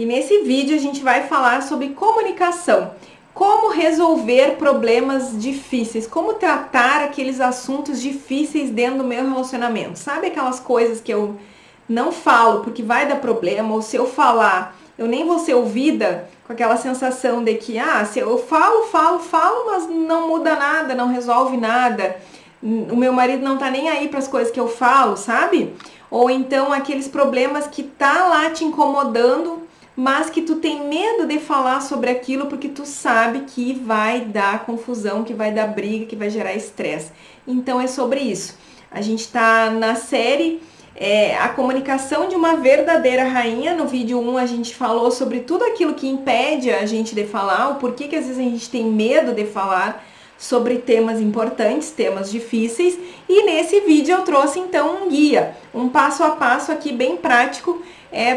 e nesse vídeo a gente vai falar sobre comunicação. Como resolver problemas difíceis, como tratar aqueles assuntos difíceis dentro do meu relacionamento. Sabe aquelas coisas que eu não falo porque vai dar problema, ou se eu falar, eu nem vou ser ouvida, com aquela sensação de que, se eu falo, mas não muda nada, não resolve nada. O meu marido não tá nem aí para as coisas que eu falo, sabe? Ou então aqueles problemas que tá lá te incomodando, mas que tu tem medo de falar sobre aquilo porque tu sabe que vai dar confusão, que vai dar briga, que vai gerar estresse. Então é sobre isso. A gente tá na série A Comunicação de uma Verdadeira Rainha. No vídeo 1 a gente falou sobre tudo aquilo que impede a gente de falar, o porquê que às vezes a gente tem medo de falar sobre temas importantes, temas difíceis, e nesse vídeo eu trouxe então um guia, um passo a passo aqui bem prático,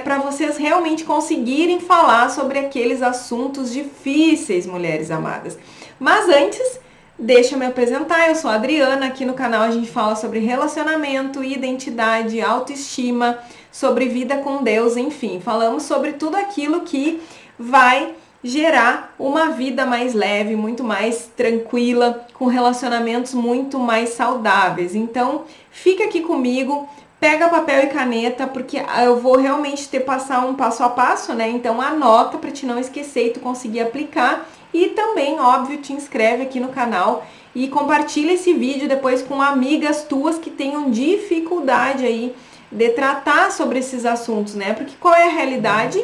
para vocês realmente conseguirem falar sobre aqueles assuntos difíceis, mulheres amadas. Mas antes, deixa eu me apresentar, eu sou a Adriana, aqui no canal a gente fala sobre relacionamento, identidade, autoestima, sobre vida com Deus, enfim, falamos sobre tudo aquilo que vai gerar uma vida mais leve, muito mais tranquila, com relacionamentos muito mais saudáveis. Então, fica aqui comigo, pega papel e caneta, porque eu vou realmente te passar um passo a passo, né? Então, anota para te não esquecer e tu conseguir aplicar. E também, óbvio, te inscreve aqui no canal e compartilha esse vídeo depois com amigas tuas que tenham dificuldade aí de tratar sobre esses assuntos, né? Porque qual é a realidade?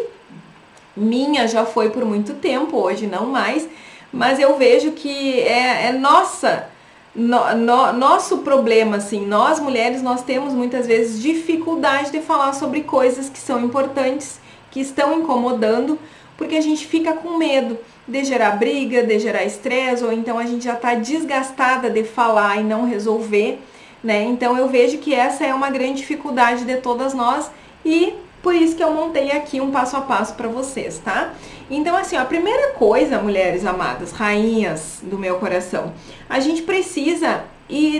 Minha já foi por muito tempo, hoje não mais, mas eu vejo que nosso problema, assim, nós mulheres, nós temos muitas vezes dificuldade de falar sobre coisas que são importantes, que estão incomodando, porque a gente fica com medo de gerar briga, de gerar estresse, ou então a gente já está desgastada de falar e não resolver, né? Então eu vejo que essa é uma grande dificuldade de todas nós e por isso que eu montei aqui um passo a passo para vocês, tá? Então, assim, a primeira coisa, mulheres amadas, rainhas do meu coração, a gente precisa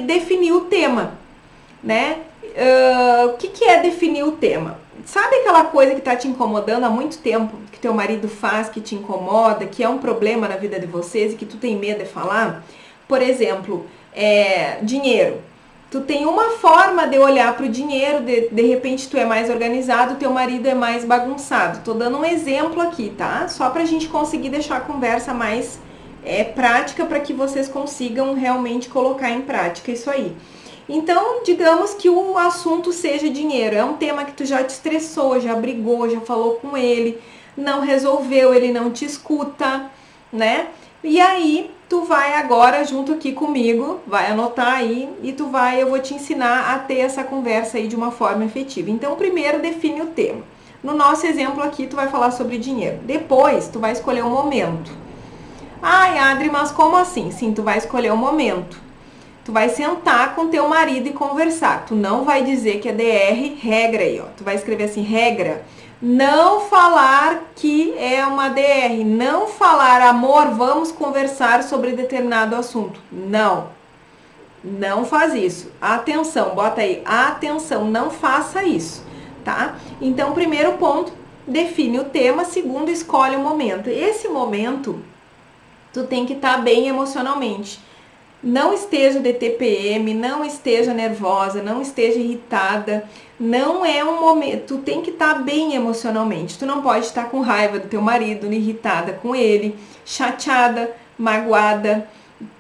definir o tema, né? O que é definir o tema? Sabe aquela coisa que tá te incomodando há muito tempo, que teu marido faz, que te incomoda, que é um problema na vida de vocês e que tu tem medo de falar? Por exemplo, dinheiro. Tu tem uma forma de olhar para o dinheiro, de repente tu é mais organizado, teu marido é mais bagunçado. Tô dando um exemplo aqui, tá? Só pra gente conseguir deixar a conversa mais prática para que vocês consigam realmente colocar em prática isso aí. Então, digamos que o assunto seja dinheiro. É um tema que tu já te estressou, já brigou, já falou com ele, não resolveu, ele não te escuta, né? E aí, tu vai agora junto aqui comigo, vai anotar aí e eu vou te ensinar a ter essa conversa aí de uma forma efetiva. Então, primeiro define o tema. No nosso exemplo aqui, tu vai falar sobre dinheiro. Depois, tu vai escolher o momento. Ai, Adri, mas como assim? Sim, tu vai escolher o momento. Tu vai sentar com teu marido e conversar. Tu não vai dizer que é DR, regra aí, ó. Tu vai escrever assim, regra. Não falar que é uma DR, não falar, amor, vamos conversar sobre determinado assunto. Não faz isso. Atenção, bota aí, atenção, não faça isso, tá? Então, primeiro ponto, define o tema, segundo, escolhe o momento. Esse momento, tu tem que estar bem emocionalmente. Não esteja de TPM, não esteja nervosa, não esteja irritada, não é um momento, tu tem que estar bem emocionalmente, tu não pode estar com raiva do teu marido, irritada com ele, chateada, magoada,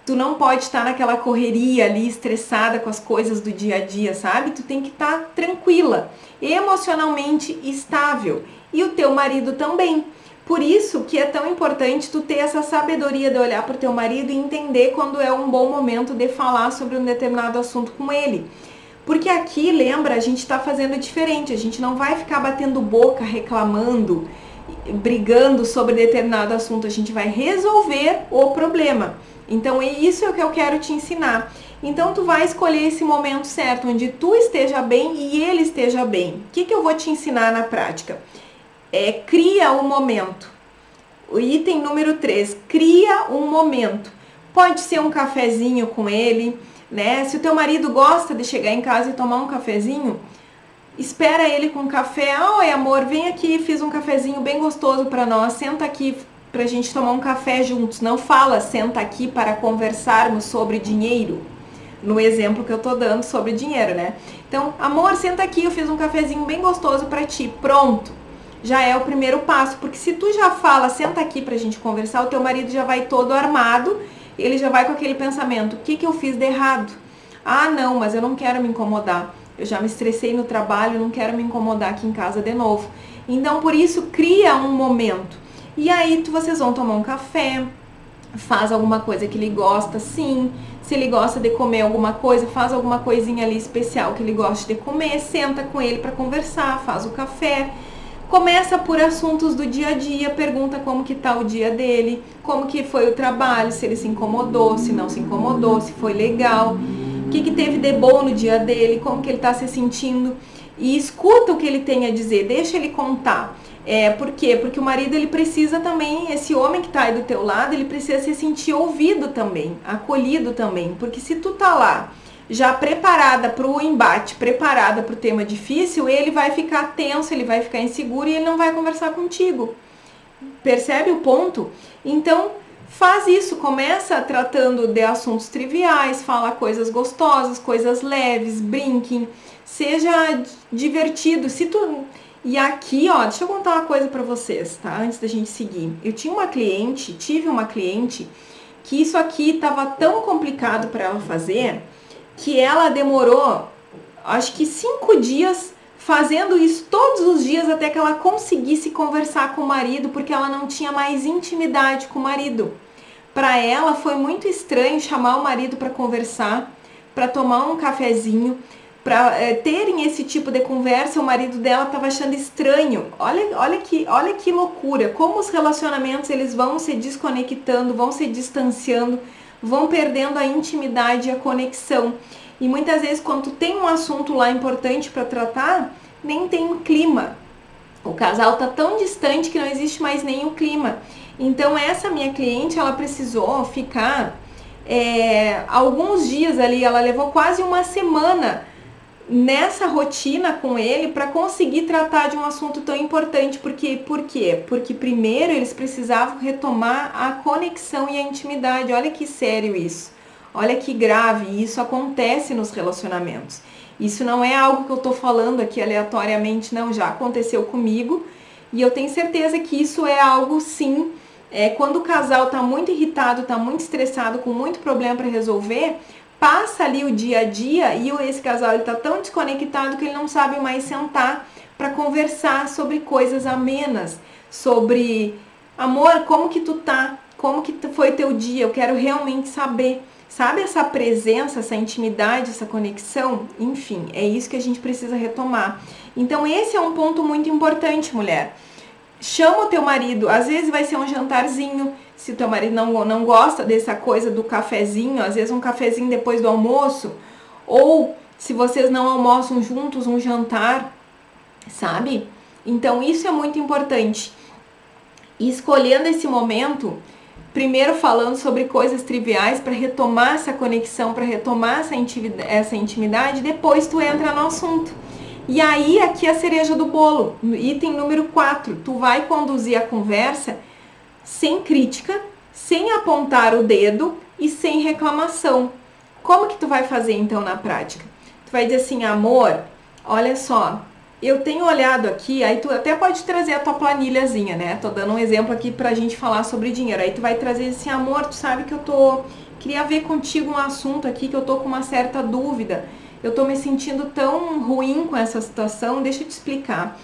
tu não pode estar naquela correria ali, estressada com as coisas do dia a dia, sabe? Tu tem que estar tranquila, emocionalmente estável, e o teu marido também. Por isso que é tão importante tu ter essa sabedoria de olhar para o teu marido e entender quando é um bom momento de falar sobre um determinado assunto com ele. Porque aqui, lembra, a gente está fazendo diferente, a gente não vai ficar batendo boca, reclamando, brigando sobre determinado assunto, a gente vai resolver o problema. Então, isso é o que eu quero te ensinar. Então, tu vai escolher esse momento certo, onde tu esteja bem e ele esteja bem. O que eu vou te ensinar na prática? Cria um momento. O item número 3, cria um momento. Pode ser um cafezinho com ele, né? Se o teu marido gosta de chegar em casa e tomar um cafezinho, espera ele com café. Oi, amor, vem aqui, fiz um cafezinho bem gostoso para nós, senta aqui pra gente tomar um café juntos. Não fala, senta aqui para conversarmos sobre dinheiro, no exemplo que eu tô dando sobre dinheiro, né? Então, amor, senta aqui, eu fiz um cafezinho bem gostoso pra ti. Pronto. Já é o primeiro passo, porque se tu já fala, senta aqui pra gente conversar, o teu marido já vai todo armado, ele já vai com aquele pensamento, o que que eu fiz de errado? Ah, não, mas eu não quero me incomodar. Eu já me estressei no trabalho, não quero me incomodar aqui em casa de novo. Então, por isso, cria um momento. E aí, vocês vão tomar um café, faz alguma coisa que ele gosta, sim. Se ele gosta de comer alguma coisa, faz alguma coisinha ali especial que ele gosta de comer, senta com ele para conversar, faz o café. Começa por assuntos do dia a dia, pergunta como que tá o dia dele, como que foi o trabalho, se ele se incomodou, se não se incomodou, se foi legal, o que que teve de bom no dia dele, como que ele tá se sentindo. E escuta o que ele tem a dizer, deixa ele contar. Por quê? Porque o marido, ele precisa também, esse homem que tá aí do teu lado, ele precisa se sentir ouvido também, acolhido também. Porque se tu tá lá, já preparada para o embate, preparada para o tema difícil, ele vai ficar tenso, ele vai ficar inseguro e ele não vai conversar contigo. Percebe o ponto? Então, faz isso, começa tratando de assuntos triviais, fala coisas gostosas, coisas leves, brinquem, seja divertido. Se tu... E aqui, ó, deixa eu contar uma coisa pra vocês, tá? Antes da gente seguir. Eu tive uma cliente que isso aqui tava tão complicado para ela fazer, que ela demorou, acho que 5 dias fazendo isso todos os dias até que ela conseguisse conversar com o marido, porque ela não tinha mais intimidade com o marido. Para ela foi muito estranho chamar o marido para conversar, para tomar um cafezinho, para terem esse tipo de conversa. O marido dela estava achando estranho. Olha que loucura, como os relacionamentos eles vão se desconectando, vão se distanciando, vão perdendo a intimidade e a conexão. E muitas vezes, quando tem um assunto lá importante para tratar, nem tem um clima. O casal tá tão distante que não existe mais nenhum clima. Então, essa minha cliente, ela precisou ficar alguns dias ali, ela levou quase uma semana nessa rotina com ele para conseguir tratar de um assunto tão importante. Por quê? Porque primeiro eles precisavam retomar a conexão e a intimidade. Olha que sério isso. Olha que grave. Isso acontece nos relacionamentos. Isso não é algo que eu tô falando aqui aleatoriamente, não. Já aconteceu comigo e eu tenho certeza que isso é algo, sim. Quando o casal tá muito irritado, tá muito estressado, com muito problema para resolver, passa ali o dia a dia e esse casal ele tá tão desconectado que ele não sabe mais sentar para conversar sobre coisas amenas, sobre amor, como que tu tá, como que foi teu dia, eu quero realmente saber, sabe, essa presença, essa intimidade, essa conexão, enfim, é isso que a gente precisa retomar. Então esse é um ponto muito importante, mulher. Chama o teu marido, às vezes vai ser um jantarzinho, se o teu marido não gosta dessa coisa do cafezinho, às vezes um cafezinho depois do almoço, ou se vocês não almoçam juntos, um jantar, sabe? Então isso é muito importante. E escolhendo esse momento, primeiro falando sobre coisas triviais para retomar essa conexão, para retomar essa intimidade, depois tu entra no assunto. E aí, aqui é a cereja do bolo, item número 4, tu vai conduzir a conversa sem crítica, sem apontar o dedo e sem reclamação. Como que tu vai fazer então na prática? Tu vai dizer assim, amor, olha só, eu tenho olhado aqui, aí tu até pode trazer a tua planilhazinha, né? Tô dando um exemplo aqui pra gente falar sobre dinheiro. Aí tu vai trazer assim, amor, tu sabe que queria ver contigo um assunto aqui que eu tô com uma certa dúvida. Eu tô me sentindo tão ruim com essa situação, deixa eu te explicar.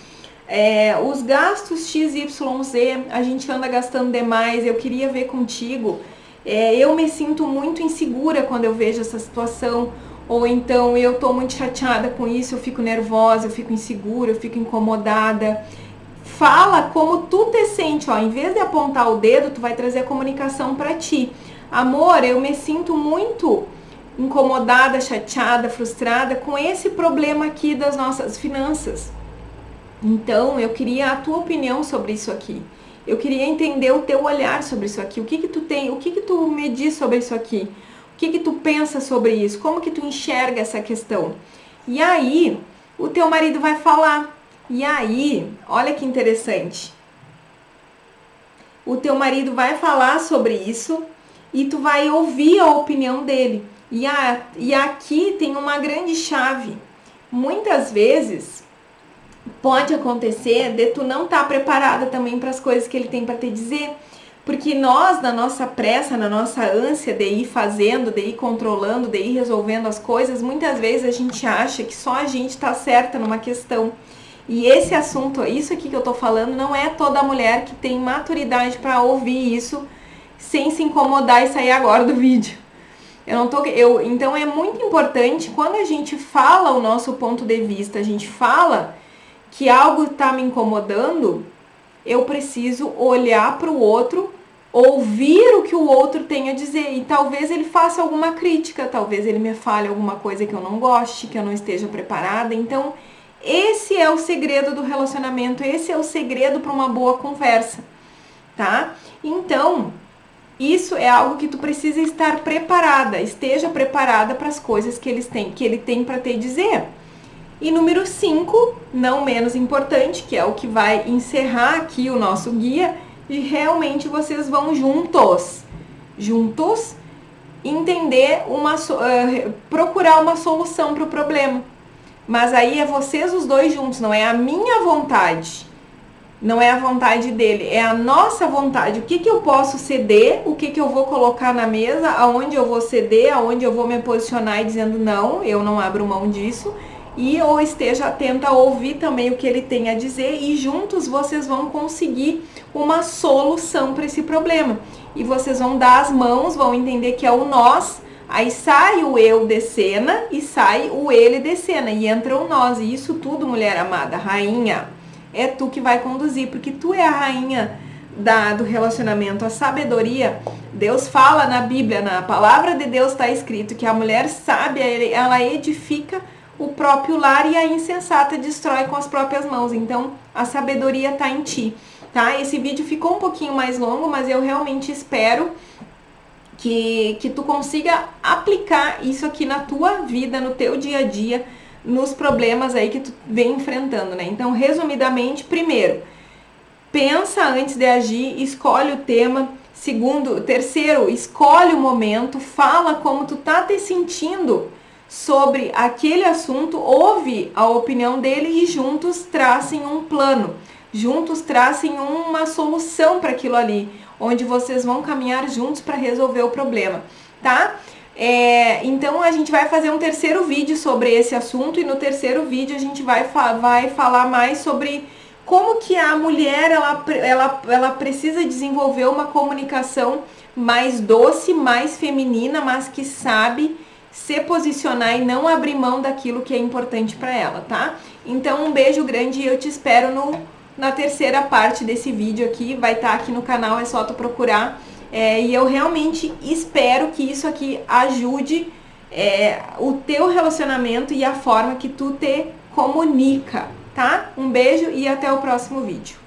Os gastos XYZ, a gente anda gastando demais, eu queria ver contigo. Eu me sinto muito insegura quando eu vejo essa situação, ou então eu tô muito chateada com isso, eu fico nervosa, eu fico insegura, eu fico incomodada. Fala como tu te sente, ó, em vez de apontar o dedo, tu vai trazer a comunicação pra ti. Amor, eu me sinto muito incomodada, chateada, frustrada com esse problema aqui das nossas finanças. Então, eu queria a tua opinião sobre isso aqui. Eu queria entender o teu olhar sobre isso aqui. O que que tu tem? O que que tu me diz sobre isso aqui? O que que tu pensa sobre isso? Como que tu enxerga essa questão? E aí, o teu marido vai falar. E aí, olha que interessante. O teu marido vai falar sobre isso e tu vai ouvir a opinião dele. E aqui tem uma grande chave. Muitas vezes pode acontecer de tu não estar preparada também para as coisas que ele tem para te dizer. Porque nós, na nossa pressa, na nossa ânsia de ir fazendo, de ir controlando, de ir resolvendo as coisas, muitas vezes a gente acha que só a gente está certa numa questão. E esse assunto, isso aqui que eu tô falando, não é toda mulher que tem maturidade para ouvir isso sem se incomodar e sair agora do vídeo. Então é muito importante, quando a gente fala o nosso ponto de vista, a gente fala que algo está me incomodando, eu preciso olhar para o outro, ouvir o que o outro tem a dizer. E talvez ele faça alguma crítica, talvez ele me fale alguma coisa que eu não goste, que eu não esteja preparada. Então, esse é o segredo do relacionamento, esse é o segredo para uma boa conversa, tá? Então, isso é algo que tu precisa estar preparada, esteja preparada para as coisas que ele tem para te dizer. E número 5, não menos importante, que é o que vai encerrar aqui o nosso guia, e realmente vocês vão juntos entender procurar uma solução para o problema. Mas aí é vocês os dois juntos, não é a minha vontade, não é a vontade dele, é a nossa vontade. O que eu posso ceder, o que eu vou colocar na mesa, aonde eu vou ceder, aonde eu vou me posicionar e dizendo não, eu não abro mão disso. E ou esteja atenta a ouvir também o que ele tem a dizer, e juntos vocês vão conseguir uma solução para esse problema. E vocês vão dar as mãos, vão entender que é o nós, aí sai o eu de cena e sai o ele de cena, e entra o nós. E isso tudo, mulher amada, rainha, é tu que vai conduzir, porque tu é a rainha do relacionamento, a sabedoria. Deus fala na Bíblia, na palavra de Deus está escrito que a mulher sábia, ela edifica o próprio lar, e a insensata destrói com as próprias mãos. Então, a sabedoria está em ti, tá? Esse vídeo ficou um pouquinho mais longo, mas eu realmente espero que tu consiga aplicar isso aqui na tua vida, no teu dia a dia, nos problemas aí que tu vem enfrentando, né? Então, resumidamente, primeiro, pensa antes de agir, escolhe o tema. Terceiro, escolhe o momento, fala como tu tá te sentindo sobre aquele assunto, ouve a opinião dele e juntos tracem um plano, juntos tracem uma solução para aquilo ali, onde vocês vão caminhar juntos para resolver o problema, tá? Então a gente vai fazer um terceiro vídeo sobre esse assunto, e no terceiro vídeo a gente vai falar mais sobre como que a mulher ela precisa desenvolver uma comunicação mais doce, mais feminina, mas que sabe se posicionar e não abrir mão daquilo que é importante para ela, tá? Então um beijo grande e eu te espero na terceira parte desse vídeo aqui, vai estar aqui no canal, é só tu procurar. E eu realmente espero que isso aqui ajude o teu relacionamento e a forma que tu te comunica, tá? Um beijo e até o próximo vídeo.